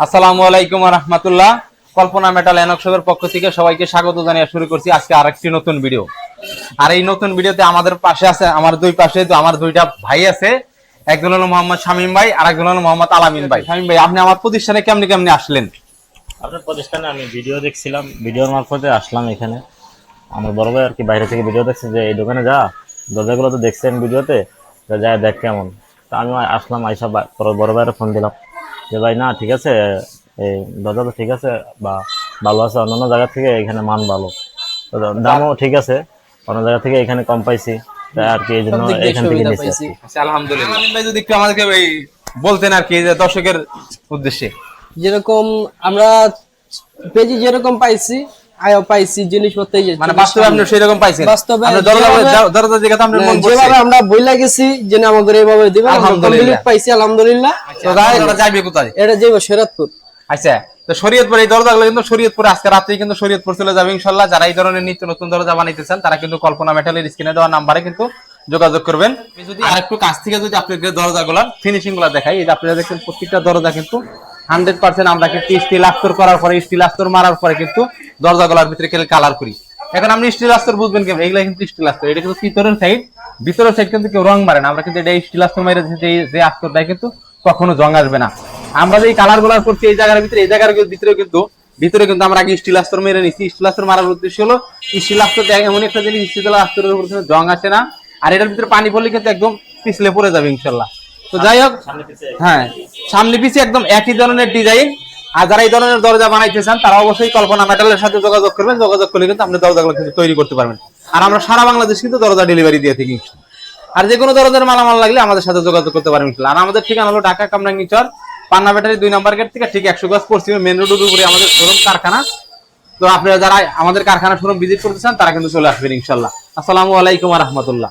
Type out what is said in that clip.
আসসালামু আলাইকুম ওয়া রাহমাতুল্লাহ। কল্পনা মেটাল এনক্সবের পক্ষ থেকে সবাইকে স্বাগত জানিয়ে শুরু করছি আজকে আরেকটি নতুন ভিডিও। আর এই নতুন ভিডিওতে আমাদের পাশে আছে, আমার দুই পাশে আমার দুইটা ভাই আছে। একজন হলো মোহাম্মদ শামীম ভাই আর একজন হলো মোহাম্মদ আলামিন ভাই। শামীম ভাই, আপনি আমার প্রতিষ্ঠানে কেমনে কেমনে আসলেন? আপনার প্রতিষ্ঠানে আমি ভিডিও দেখছিলাম, ভিডিওর মারফতে আসলাম এখানে। আমার বড় ভাই আর কি বাইরে থেকে ভিডিও দেখছে যে এই দোকানে যা, দরজাগুলো তো দেখছেন ভিডিওতে, তো যা দেখ কেমন। তা আমি আসলাম, আইসা বড় ভাইয়ের ফোন দিলাম যে ভাই না ঠিক আছে, এই দরজা তো ঠিক আছে বা ভালো আছে, অন্যান্য জায়গা থেকে এখানে মান ভালো, তো দামও ঠিক আছে, অন্য জায়গা থেকে এখানে কম পাইছি, তাই আর কি এই জন্য এখান থেকে নিচ্ছি আর কি। আচ্ছা, আলহামদুলিল্লাহ। আলামিন ভাই যদি একটু আমাদেরকে এই বলতেন আর কি, যে দর্শকের উদ্দেশ্যে। যেরকম আমরা পেজে যেরকম পাইছি পাইছি জিনিসপত্র, এই যে মানে বাস্তবে আপনি সেরকম পাইছেন? বাস্তবে আমরা দরজা দেখে তো আমরা মন বলছি যেভাবে আমরা বইলা গেছি যে না আমাদের এইভাবে দিবেন, আলহামদুলিল্লাহ কমপ্লিট পাইছি আলহামদুলিল্লাহ। তো এটা যাইবে কোথায়? এটা যাইবো শরীয়তপুর। আচ্ছা, তো শরীয়তপুর এই দরজাগুলো কিন্তু শরীয়তপুরে আজকে রাতেই কিন্তু শরীয়তপুর চলে যাবে ইনশাআল্লাহ। যারা এই ধরনের নিত্য নতুন দরজা বানাইতে চান তারা কিন্তু কল্পনা মেটালের স্ক্রিনে দেওয়া নাম্বারে কিন্তু যোগাযোগ করবেন। যদি আরেকটু কাছ থেকে যদি আপনাদের দরজাগুলোর ফিনিশিং গুলো দেখাই, এই যে আপনারা দেখছেন প্রত্যেকটা দরজা কিন্তু 100% আমরা কিন্তু স্টিল আস্তর করার পরে, স্টিল আস্তর মারার পরে কিন্তু দরজাগুলোর ভিতরে কালার করি। এখন আপনি স্টিল আস্তর বুঝবেন কেমন? এগুলা কিন্তু স্টিল আস্তর, এটা কিন্তু ভিতরের সাইড, ভিতরের সাইড কিন্তু কেউ রং মারে না। আমরা কিন্তু এটা স্টিল আস্তর মারে যে আস্তরটা কিন্তু কখনো জং আসবে না। আমরা যে কালার গুলো করছি এই জায়গার ভিতরে, এই জায়গার ভিতরে কিন্তু আমরা আগে স্টিল আস্তর মেরে নিচ্ছি। স্টিল আস্তর মারার উদ্দেশ্য হলো স্টিল আস্তর এমন একটা জিনিস, স্টিল আস্তরের উপর জং আসে না, আর এটার ভিতরে পানি পড়লে কিন্তু একদম পিছলে পড়ে যাবে ইনশাল্লাহ। তো যাই হোক, হ্যাঁ, সামনে পিছিয়ে একদম একই ধরনের ডিজাইন। আর যারা এই ধরনের দরজা বানাইতে চান তারা অবশ্যই কল্পনা মেটালের সাথে যোগাযোগ করবেন। যোগাযোগ করলে কিন্তু আপনি দরজাগুলো কিন্তু তৈরি করতে পারবেন। আর আমরা সারা বাংলাদেশ কিন্তু দরজা ডেলিভারি দিয়ে থাকি। আর যে কোনো দরজার মালামাল লাগলে আমাদের সাথে যোগাযোগ করতে পারবেন। আর আমাদের ঠিকানা হলো ঢাকা কামরাঙ্গীরচর পান্না ব্যাটারি 2 নম্বর গেট থেকে ঠিক 100 গজ পশ্চিমে মেন রোডের উপরে আমাদের শোরুম কারখানা। তো আপনারা যারা আমাদের কারখানা শোরুম ভিজিট করতে চান তারা কিন্তু চলে আসবেন ইনশাআল্লাহ। আসসালামু আলাইকুম ওয়া রাহমাতুল্লাহ।